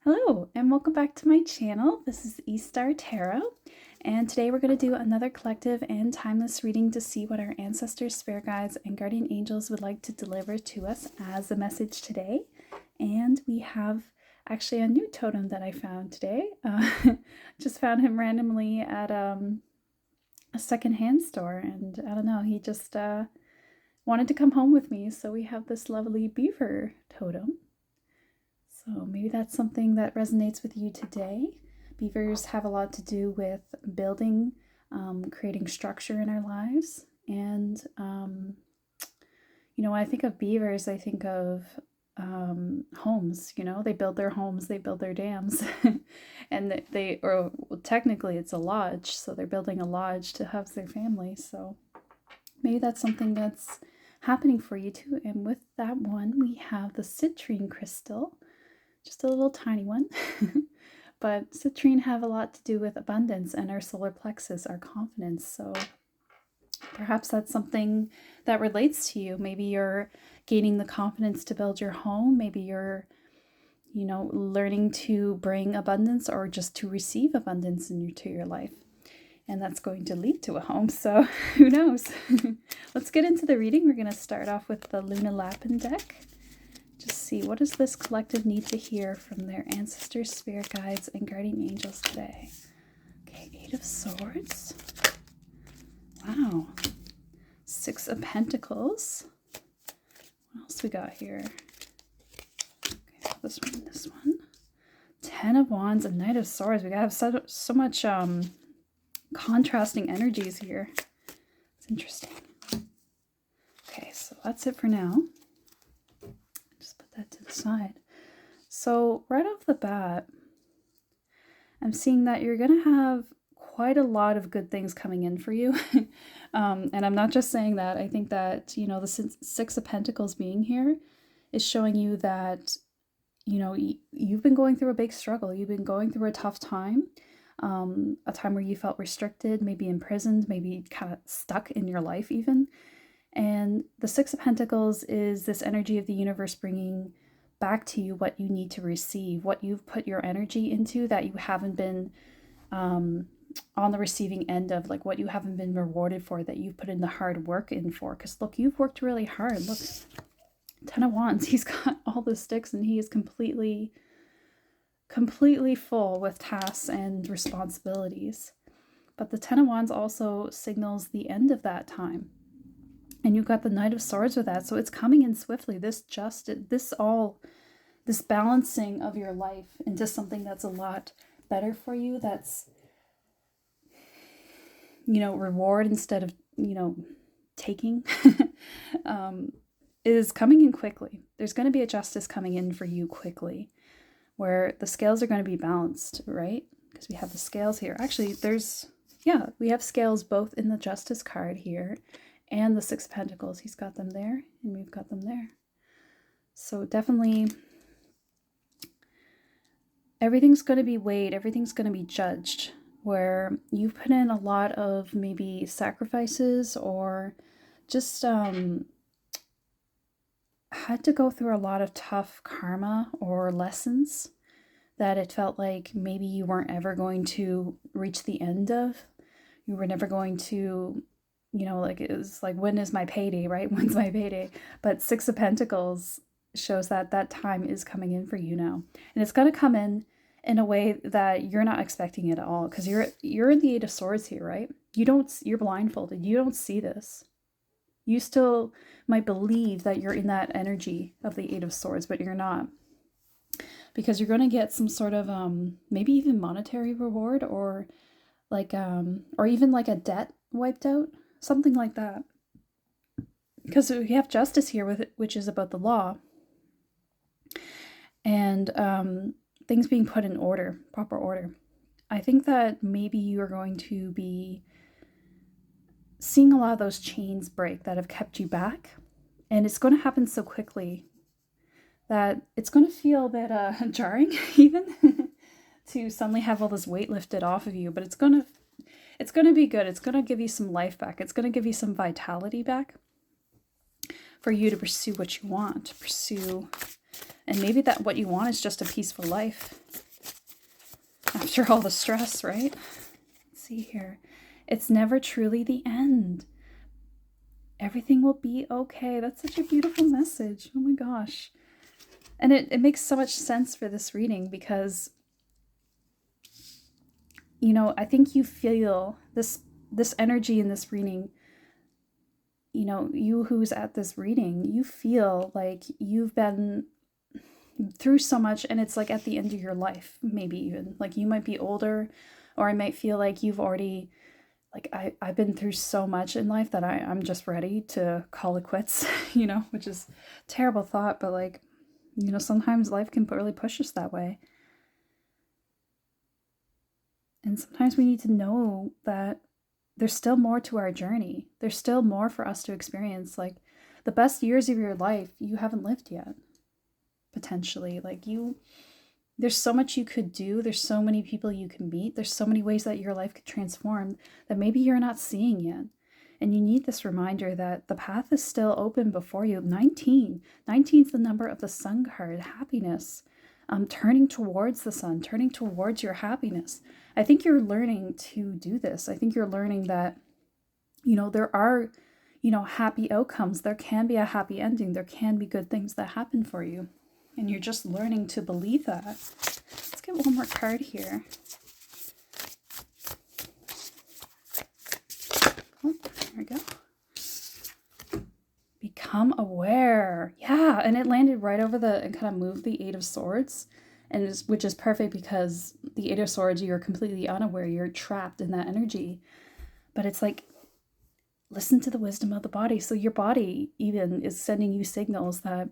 Hello and welcome back to my channel. This is E-Star Tarot, and today we're going to do another collective and timeless reading to see what our ancestors, spirit guides, and guardian angels would like to deliver to us as a message today. And we have actually a new totem that I found today. Just found him randomly at a secondhand store, and I don't know, he just wanted to come home with me, so we have this lovely beaver totem. So maybe that's something that resonates with you today. Beavers have a lot to do with building, creating structure in our lives. And, when I think of beavers, I think of homes. They build their homes, they build their dams. And technically it's a lodge. So they're building a lodge to house their family. So maybe that's something that's happening for you too. And with that one, we have the citrine crystal. Just a little tiny one. But citrine have a lot to do with abundance and our solar plexus, our confidence. So perhaps that's something that relates to you. Maybe you're gaining the confidence to build your home. Maybe you're, learning to bring abundance or just to receive abundance into your life. And that's going to lead to a home. So who knows? Let's get into the reading. We're going to start off with the Luna Lapin deck. Just see, what does this collective need to hear from their ancestors, spirit guides, and guardian angels today? Okay, 8 of Swords. Wow. 6 of Pentacles. What else we got here? Okay, this one. 10 of Wands and Knight of Swords. We gotta have so much contrasting energies here. It's interesting. Okay, so that's it for now. That to the side. So right off the bat, I'm seeing that you're going to have quite a lot of good things coming in for you. And I'm not just saying that. I think that, the 6 of Pentacles being here is showing you that, you've been going through a big struggle. You've been going through a tough time, a time where you felt restricted, maybe imprisoned, maybe kind of stuck in your life even. And the 6 of Pentacles is this energy of the universe bringing back to you what you need to receive, what you've put your energy into that you haven't been on the receiving end of, like what you haven't been rewarded for, that you've put in the hard work in for. Because look, you've worked really hard. Look, 10 of Wands, he's got all the sticks and he is completely full with tasks and responsibilities. But the 10 of Wands also signals the end of that time. And you've got the Knight of Swords with that. So it's coming in swiftly. This balancing of your life into something that's a lot better for you. That's, reward instead of, taking, is coming in quickly. There's going to be a justice coming in for you quickly, where the scales are going to be balanced, right? Because we have the scales here. Actually, we have scales both in the Justice card here and the 6 of Pentacles. He's got them there and we've got them there. So definitely everything's going to be weighed. Everything's going to be judged, where you've put in a lot of maybe sacrifices or just had to go through a lot of tough karma or lessons that it felt like maybe you weren't ever going to reach the end of. You were never going to, it was like, when is my payday, right? When's my payday? But 6 of Pentacles shows that that time is coming in for you now. And it's going to come in a way that you're not expecting it at all. Because you're in the 8 of Swords here, right? You're blindfolded. You don't see this. You still might believe that you're in that energy of the 8 of Swords, but you're not. Because you're going to get some sort of, maybe even monetary reward, or like, or even like a debt wiped out. Something like that. Because we have justice here, which is about the law. And things being put in order, proper order. I think that maybe you are going to be seeing a lot of those chains break that have kept you back. And it's going to happen so quickly that it's going to feel a bit jarring even to suddenly have all this weight lifted off of you. But it's going to be good. It's going to give you some life back. It's going to give you some vitality back for you to pursue what you want, to pursue And maybe that what you want is just a peaceful life after all the stress, right? Let's see here. It's never truly the end. Everything will be okay. That's such a beautiful message. Oh my gosh. And it makes so much sense for this reading because, you know, I think you feel this energy in this reading. You know, you who's at this reading, you feel like you've been through so much and it's like at the end of your life, maybe even. Like you might be older, or I might feel like you've already, like I've been through so much in life that I'm just ready to call it quits, you know, which is a terrible thought, but like, you know, sometimes life can really push us that way. And sometimes we need to know that there's still more to our journey. There's still more for us to experience. Like the best years of your life, you haven't lived yet, potentially. Like there's so much you could do. There's so many people you can meet. There's so many ways that your life could transform that maybe you're not seeing yet. And you need this reminder that the path is still open before you. 19 is the number of the sun card, happiness. Turning towards the sun, turning towards your happiness. I think you're learning to do this. I think you're learning that, you know, there are, you know, happy outcomes. There can be a happy ending. There can be good things that happen for you. And you're just learning to believe that. Let's get one more card here. Oh, there we go. Become aware. Yeah, and it landed right over and kind of moved the Eight of Swords, which is perfect because the Eight of Swords, you're completely unaware. You're trapped in that energy. But it's like, listen to the wisdom of the body. So your body even is sending you signals that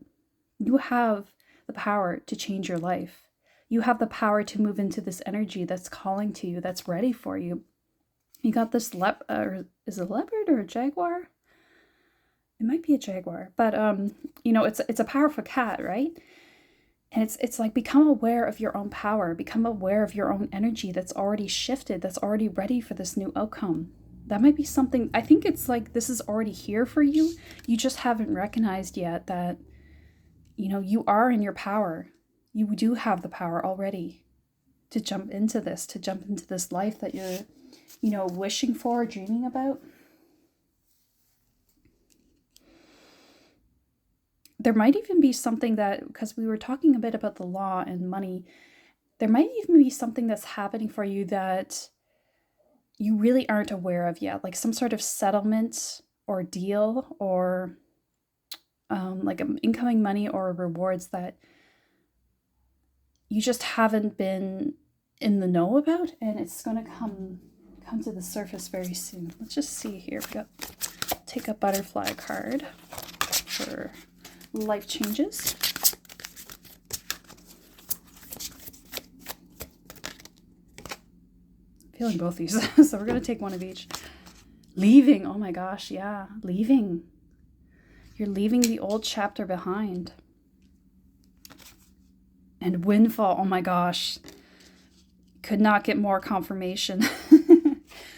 you have the power to change your life. You have the power to move into this energy that's calling to you, that's ready for you. You got this is it a leopard or a jaguar? It might be a jaguar, but you know, it's a powerful cat, right? And it's like, become aware of your own power, become aware of your own energy that's already shifted, that's already ready for this new outcome. That might be something, I think it's like this is already here for you. You just haven't recognized yet that, you know, you are in your power. You do have the power already to jump into this life that you're, you know, wishing for, dreaming about. There might even be something that, because we were talking a bit about the law and money, there might even be something that's happening for you that you really aren't aware of yet, like some sort of settlement or deal or like incoming money or rewards that you just haven't been in the know about, and it's going to come to the surface very soon. Let's just see here. We got take a butterfly card for life changes. I'm feeling both these, so we're going to take one of each. Leaving. Oh my gosh, yeah. Leaving. You're leaving the old chapter behind. And windfall. Oh my gosh. Could not get more confirmation.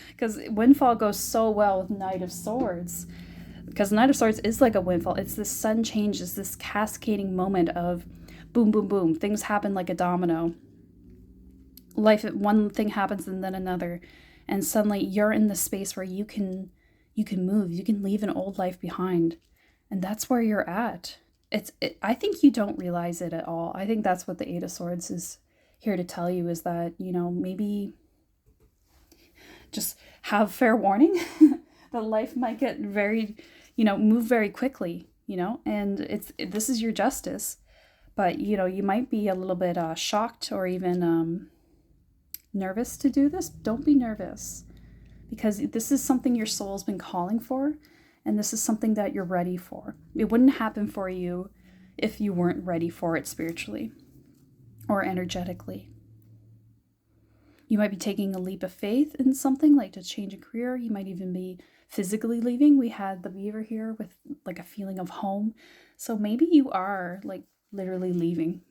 Because windfall goes so well with Knight of Swords. Because Knight of Swords is like a windfall. It's this sudden changes, this cascading moment of boom, boom, boom. Things happen like a domino. Life, one thing happens and then another. And suddenly you're in the space where you can move. You can leave an old life behind. And that's where you're at. I think you don't realize it at all. I think that's what the Eight of Swords is here to tell you, is that, you know, maybe just have fair warning that life might get very, you know, move very quickly, you know, and this is your justice, but, you know, you might be a little bit shocked or even nervous to do this. Don't be nervous, because this is something your soul's been calling for, and this is something that you're ready for. It wouldn't happen for you if you weren't ready for it spiritually or energetically. You might be taking a leap of faith in something, like to change a career. You might even be physically leaving. We had the Beaver here with like a feeling of home. So maybe you are like literally leaving.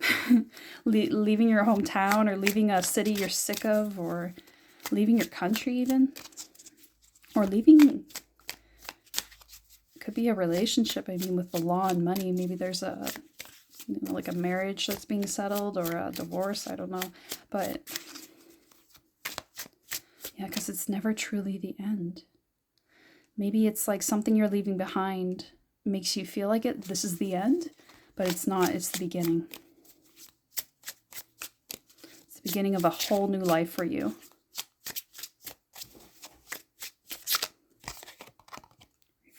Leaving your hometown, or leaving a city you're sick of, or leaving your country even. Or leaving, could be a relationship. I mean, with the law and money, maybe there's you know, like a marriage that's being settled or a divorce. I don't know. But yeah, because it's never truly the end. Maybe it's like something you're leaving behind makes you feel like this is the end, but it's not. It's the beginning. It's the beginning of a whole new life for you.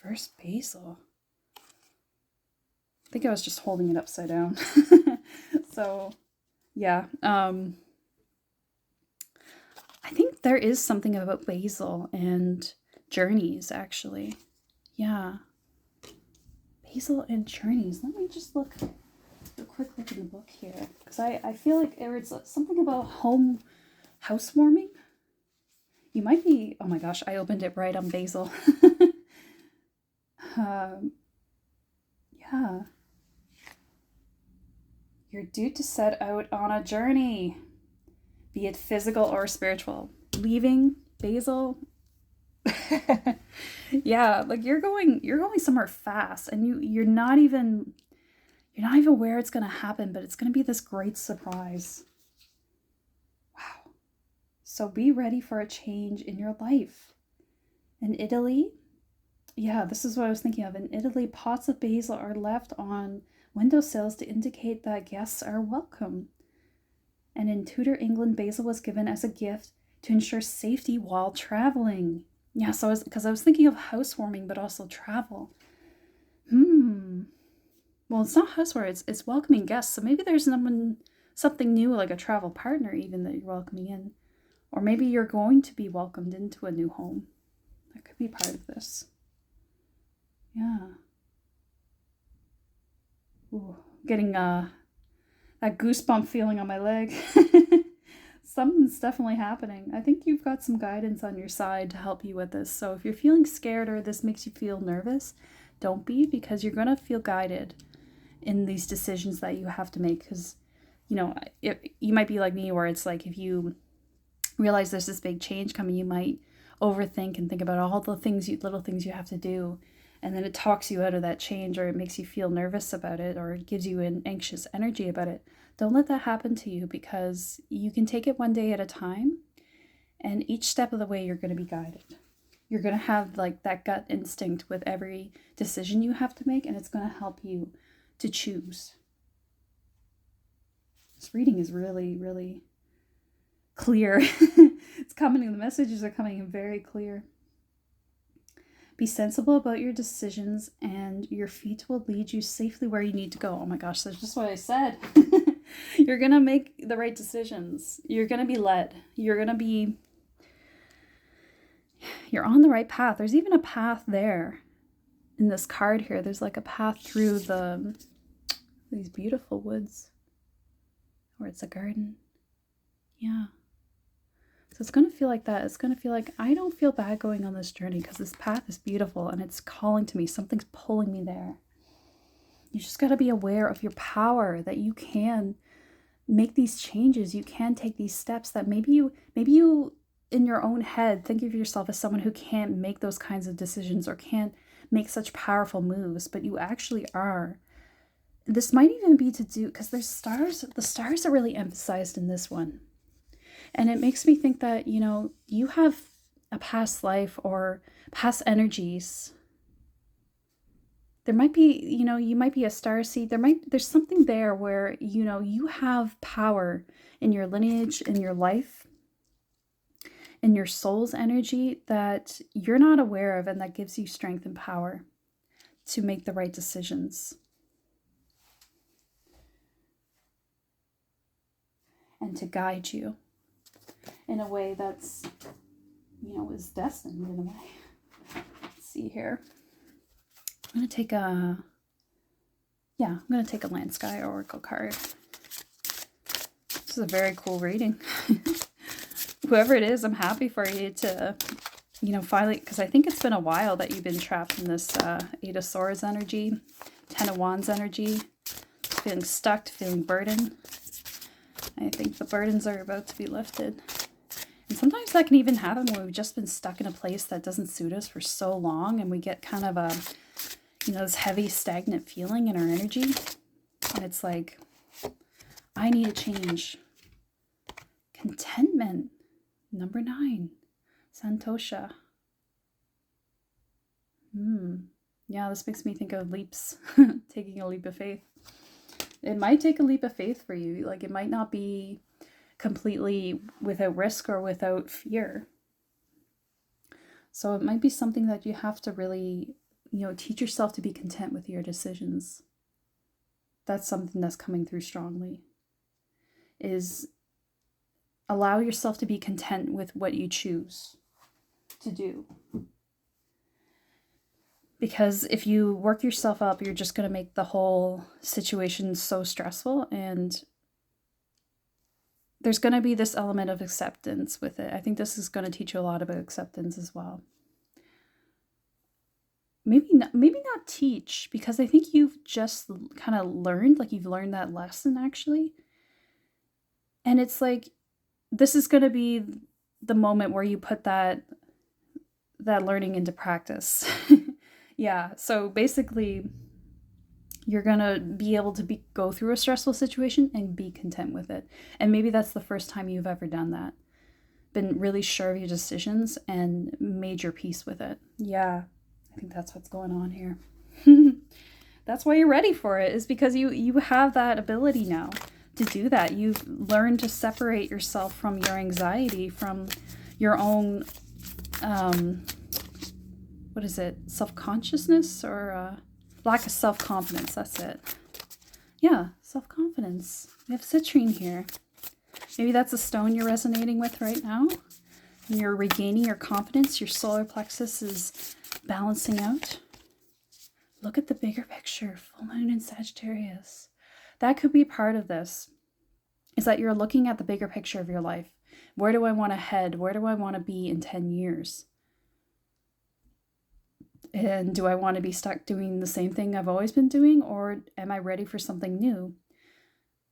Reverse basil. I think I was just holding it upside down. So, yeah. I think there is something about basil and journeys, actually. Yeah. Basil and journeys. Let me just do a quick look in the book here. Because I feel like there's something about housewarming. You might be... Oh my gosh, I opened it right on basil. Yeah. You're due to set out on a journey, be it physical or spiritual. Leaving basil. Yeah, like you're going somewhere fast, and you're not even where it's gonna happen, but it's gonna be this great surprise. Wow. So be ready for a change in your life. In Italy, yeah, this is what I was thinking of. In Italy, pots of basil are left on windowsills to indicate that guests are welcome. And in Tudor England, basil was given as a gift to ensure safety while traveling. Yeah, so I was thinking of housewarming, but also travel. Well, it's not housewarming, it's welcoming guests. So maybe there's something new, like a travel partner even, that you're welcoming in. Or maybe you're going to be welcomed into a new home. That could be part of this. Yeah. Ooh, getting that goosebump feeling on my leg. Something's definitely happening. I think you've got some guidance on your side to help you with this. So if you're feeling scared or this makes you feel nervous, don't be, because you're going to feel guided in these decisions that you have to make. Because, you know, you might be like me, where it's like if you realize there's this big change coming, you might overthink and think about all the little things you have to do. And then it talks you out of that change, or it makes you feel nervous about it, or it gives you an anxious energy about it. Don't let that happen to you, because you can take it one day at a time, and each step of the way you're going to be guided. You're going to have like that gut instinct with every decision you have to make, and it's going to help you to choose. This reading is really, really clear. It's coming, the messages are coming in very clear. Be sensible about your decisions, and your feet will lead you safely where you need to go. Oh my gosh, that's just what I said. You're going to make the right decisions. You're going to be led. You're on the right path. There's even a path there in this card here. There's like a path through these beautiful woods, or it's a garden. Yeah. So it's going to feel like that. It's going to feel like I don't feel bad going on this journey, because this path is beautiful and it's calling to me. Something's pulling me there. You just got to be aware of your power, that you can make these changes. You can take these steps that maybe you in your own head think of yourself as someone who can't make those kinds of decisions or can't make such powerful moves, but you actually are. This might even be to do, because there's stars. The stars are really emphasized in this one. And it makes me think that, you know, you have a past life or past energies. There might be, you know, you might be a starseed. There's something there where, you know, you have power in your lineage, in your life, in your soul's energy that you're not aware of, and that gives you strength and power to make the right decisions. And to guide you in a way that's, you know, is destined in a way. Let's see here. I'm going to take a Land Sky Oracle card. This is a very cool reading. Whoever it is, I'm happy for you to, you know, finally, because I think it's been a while that you've been trapped in this Eight of Swords energy, Ten of Wands energy, feeling stuck, feeling burdened. I think the burdens are about to be lifted. And sometimes that can even happen when we've just been stuck in a place that doesn't suit us for so long, and we get kind of a, you know, this heavy, stagnant feeling in our energy. And it's like, I need a change. Contentment. Number 9. Santosha. Yeah, this makes me think of leaps. Taking a leap of faith. It might take a leap of faith for you. Like, it might not be completely without risk or without fear. So it might be something that you have to really, teach yourself to be content with your decisions. That's something that's coming through strongly. Is allow yourself to be content with what you choose to do. Because if you work yourself up, you're just going to make the whole situation so stressful, and there's going to be this element of acceptance with it. I think this is going to teach you a lot about acceptance as well. Maybe not teach, because I think you've just kind of learned, like you've learned that lesson actually. And it's like, this is going to be the moment where you put that learning into practice. Yeah, so basically you're going to be able to go through a stressful situation and be content with it. And maybe that's the first time you've ever done that. Been really sure of your decisions and made your peace with it. Yeah, I think that's what's going on here. That's why you're ready for it, is because you have that ability now to do that. You've learned to separate yourself from your anxiety, from your own, what is it? Self-consciousness or lack of self-confidence. That's it. Yeah, self-confidence. We have citrine here. Maybe that's a stone you're resonating with right now. And you're regaining your confidence. Your solar plexus is balancing out. Look at the bigger picture. Full moon in Sagittarius. That could be part of this. Is that you're looking at the bigger picture of your life. Where do I want to head? Where do I want to be in 10 years? And do I want to be stuck doing the same thing I've always been doing? Or am I ready for something new?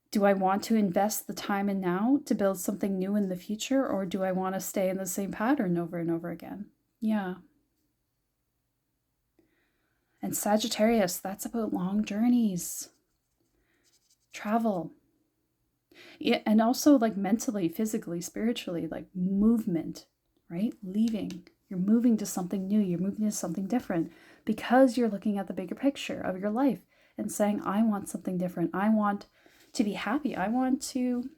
Do I want to invest the time in now to build something new in the future? Or do I want to stay in the same pattern over and over again? Yeah. And Sagittarius, that's about long journeys. Travel. Yeah, and also like mentally, physically, spiritually, like movement, right? Leaving. You're moving to something new. You're moving to something different because you're looking at the bigger picture of your life and saying, I want something different. I want to be happy. I want to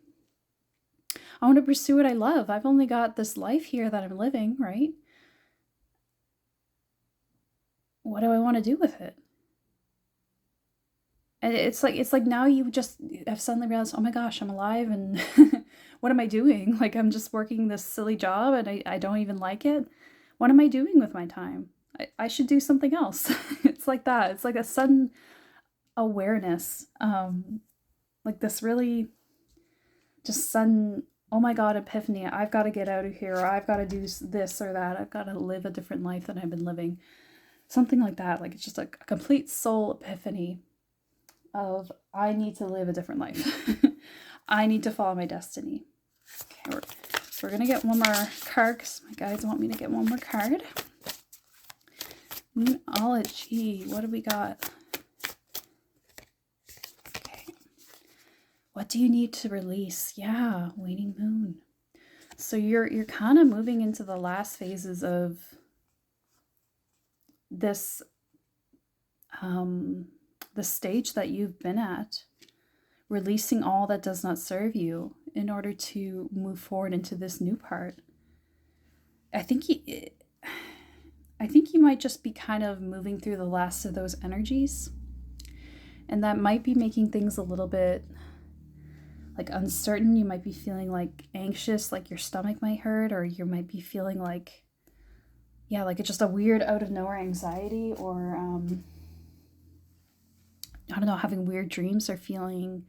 pursue what I love. I've only got this life here that I'm living, right? What do I want to do with it? And it's like now you just have suddenly realized, oh my gosh, I'm alive, and what am I doing? Like, I'm just working this silly job and I don't even like it. What am I doing with my time? I should do something else. It's like that. It's like a sudden awareness. Like this really just sudden, oh my God, epiphany. I've got to get out of here. Or I've got to do this or that. I've got to live a different life than I've been living. Something like that. Like it's just like a complete soul epiphany of I need to live a different life. I need to follow my destiny. Okay, we're going to get one more card because my guides want me to get one more card. Moonology. What do we got? Okay. What do you need to release? Yeah, waning moon. So you're kind of moving into the last phases of this the stage that you've been at, releasing all that does not serve you in order to move forward into this new part. I think you might just be kind of moving through the last of those energies, and that might be making things a little bit like uncertain. You might be feeling like anxious, like your stomach might hurt, or you might be feeling like, yeah, like it's just a weird out of nowhere anxiety, or I don't know, having weird dreams, or feeling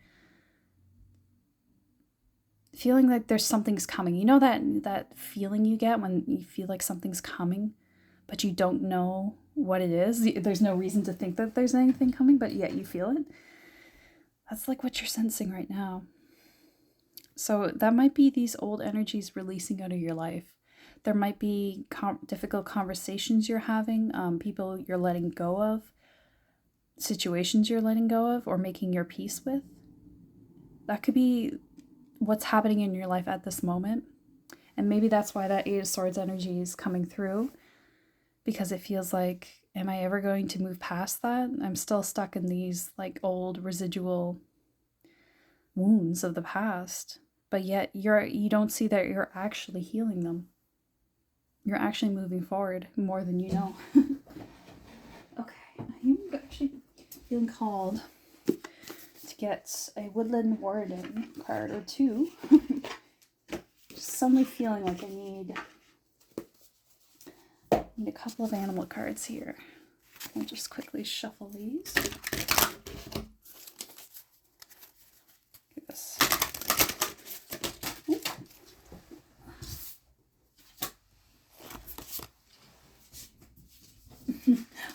like there's something's coming. You know that feeling you get when you feel like something's coming, but you don't know what it is. There's no reason to think that there's anything coming, but yet you feel it. That's like what you're sensing right now. So that might be these old energies releasing out of your life. There might be difficult conversations you're having, people you're letting go of. situations you're letting go of or making your peace with. That could be what's happening in your life at this moment. And maybe that's why that Eight of Swords energy is coming through, because it feels like, am I ever going to move past that? I'm still stuck in these like old residual wounds of the past, but yet you don't see that you're actually healing them. You're actually moving forward more than you know. Okay, I'm actually feeling called to get a Woodland Warden card or two. Just suddenly feeling like I need a couple of animal cards here. I'll just quickly shuffle these. Get this.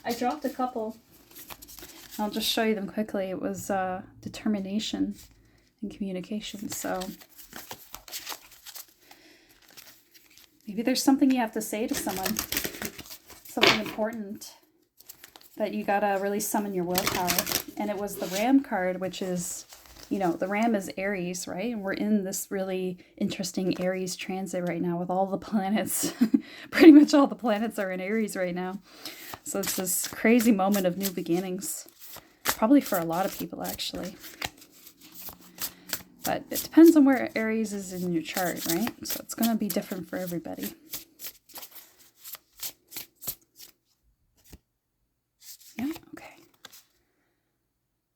I dropped a couple. I'll just show you them quickly. It was determination and communication. So maybe there's something you have to say to someone, something important that you gotta really summon your willpower. And it was the Ram card, which is, the Ram is Aries, right? And we're in this really interesting Aries transit right now with all the planets. Pretty much all the planets are in Aries right now. So it's this crazy moment of new beginnings. Probably for a lot of people, actually. But it depends on where Aries is in your chart, right? So it's going to be different for everybody. Yeah, okay.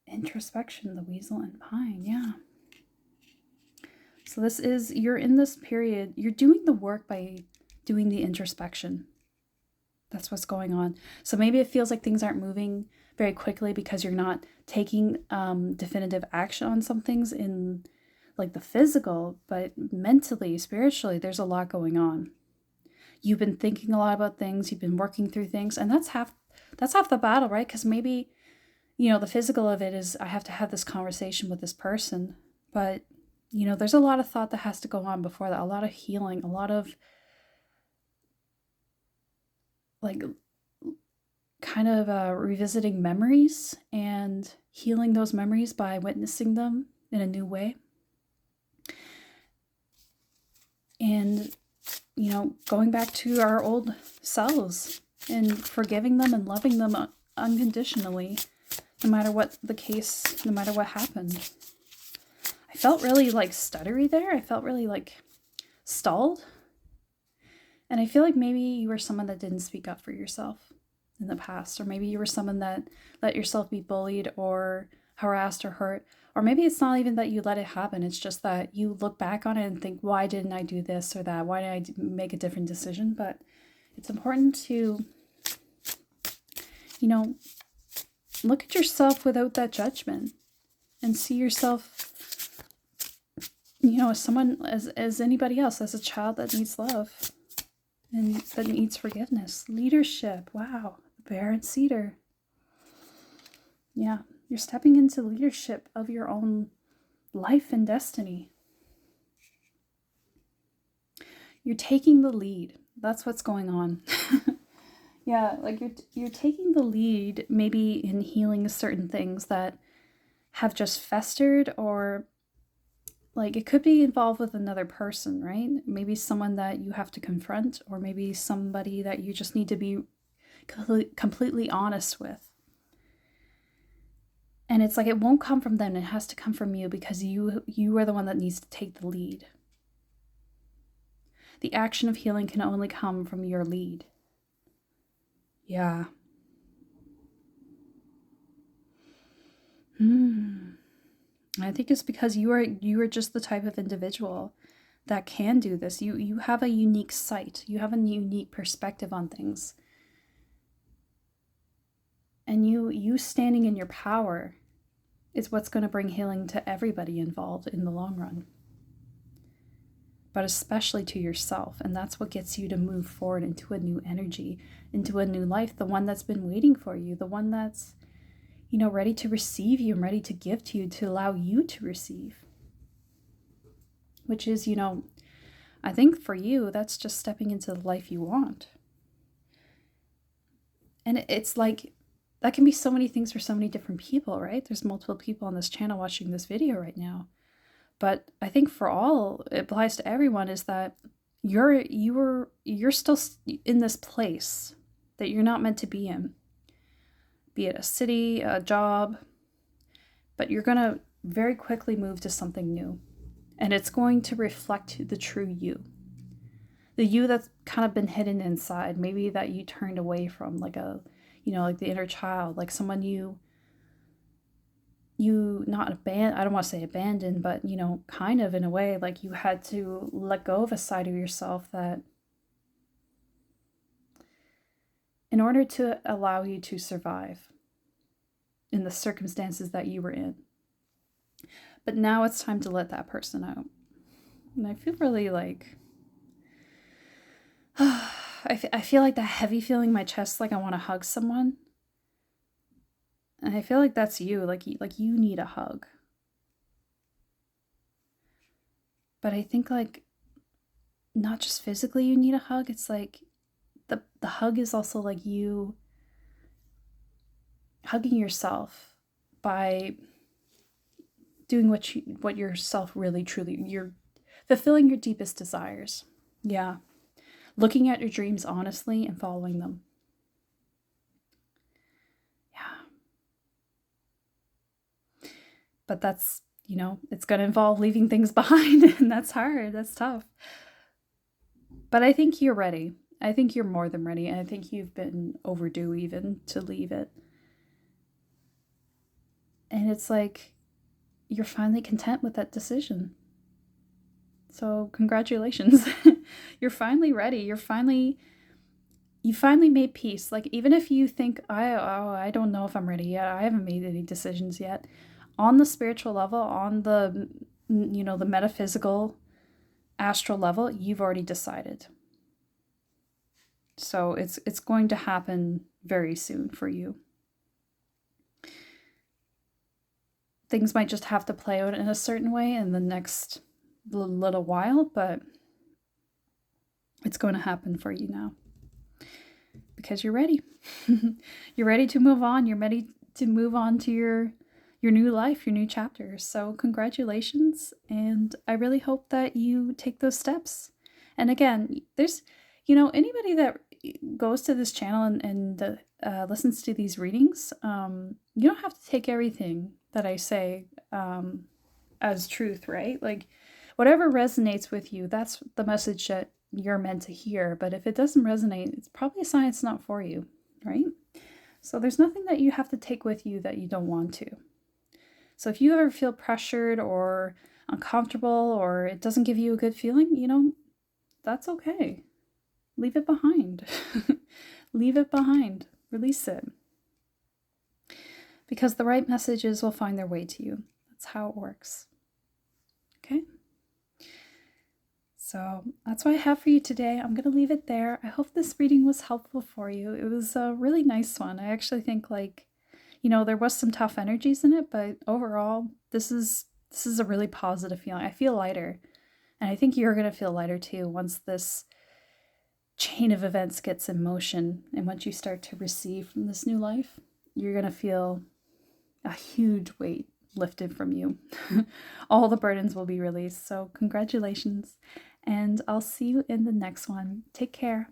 Introspection, the Weasel and Pine, yeah. So this is, you're in this period, you're doing the work by doing the introspection. That's what's going on. So maybe it feels like things aren't moving very quickly because you're not taking definitive action on some things in like the physical, but mentally, spiritually, there's a lot going on. You've been thinking a lot about things, you've been working through things, and that's half the battle, right? Because maybe, the physical of it is I have to have this conversation with this person, but there's a lot of thought that has to go on before that, a lot of healing, a lot of like kind of revisiting memories and healing those memories by witnessing them in a new way. And, going back to our old selves and forgiving them and loving them unconditionally, no matter what the case, no matter what happened. I felt really like stuttery there. I felt really like stalled. And I feel like maybe you were someone that didn't speak up for yourself in the past, or maybe you were someone that let yourself be bullied or harassed or hurt, or maybe it's not even that you let it happen. It's just that you look back on it and think, why didn't I do this or that? Why did I make a different decision? But it's important to, look at yourself without that judgment and see yourself, as someone, as anybody else, as a child that needs love. And that needs forgiveness. Leadership. Wow. The Bear and Cedar. Yeah. You're stepping into leadership of your own life and destiny. You're taking the lead. That's what's going on. Yeah. Like you're taking the lead maybe in healing certain things that have just festered, or like it could be involved with another person, right? Maybe someone that you have to confront, or maybe somebody that you just need to be completely honest with. And it's like it won't come from them. It has to come from you, because you are the one that needs to take the lead. The action of healing can only come from your lead. Yeah. I think it's because you are just the type of individual that can do this. You have a unique sight. You have a unique perspective on things. And you standing in your power is what's going to bring healing to everybody involved in the long run. But especially to yourself. And that's what gets you to move forward into a new energy, into a new life, the one that's been waiting for you, the one that's ready to receive you and ready to give to you, to allow you to receive. Which is, I think for you, that's just stepping into the life you want. And it's like that can be so many things for so many different people, right? There's multiple people on this channel watching this video right now. But I think for all, it applies to everyone, is that you're still in this place that you're not meant to be in. Be it a city, a job, but you're going to very quickly move to something new. And it's going to reflect the true you. The you that's kind of been hidden inside, maybe that you turned away from, like like the inner child, like someone you not abandoned, I don't want to say abandoned, but, kind of in a way, like you had to let go of a side of yourself that in order to allow you to survive in the circumstances that you were in. But now it's time to let that person out. And I feel really like, I feel like that heavy feeling in my chest, like I want to hug someone. And I feel like that's you, like you need a hug. But I think like not just physically you need a hug, it's like the hug is also like you hugging yourself by doing what yourself really truly, you're fulfilling your deepest desires. Yeah. Looking at your dreams honestly and following them. Yeah. But that's, it's going to involve leaving things behind, and that's hard. That's tough. But I think you're ready. I think you're more than ready. And I think you've been overdue even to leave it. And it's like, you're finally content with that decision. So congratulations. You're finally ready. You finally made peace. Like, even if you think, I don't know if I'm ready yet. I haven't made any decisions yet. On the spiritual level, on the, the metaphysical, astral level, you've already decided. So it's going to happen very soon for you. Things might just have to play out in a certain way in the next little while, but it's going to happen for you now. Because you're ready. You're ready to move on. You're ready to move on to your new life, your new chapter. So congratulations. And I really hope that you take those steps. And again, there's, anybody that goes to this channel and listens to these readings, you don't have to take everything that I say as truth, right? Like, whatever resonates with you, that's the message that you're meant to hear. But if it doesn't resonate, it's probably a sign it's not for you, right? So there's nothing that you have to take with you that you don't want to. So if you ever feel pressured or uncomfortable, or it doesn't give you a good feeling, that's okay. Leave it behind. Leave it behind. Release it. Because the right messages will find their way to you. That's how it works. Okay? So that's what I have for you today. I'm going to leave it there. I hope this reading was helpful for you. It was a really nice one. I actually think, like, there was some tough energies in it, but overall, this is a really positive feeling. I feel lighter. And I think you're going to feel lighter too once this chain of events gets in motion. And once you start to receive from this new life, you're going to feel a huge weight lifted from you. All the burdens will be released. So congratulations. And I'll see you in the next one. Take care.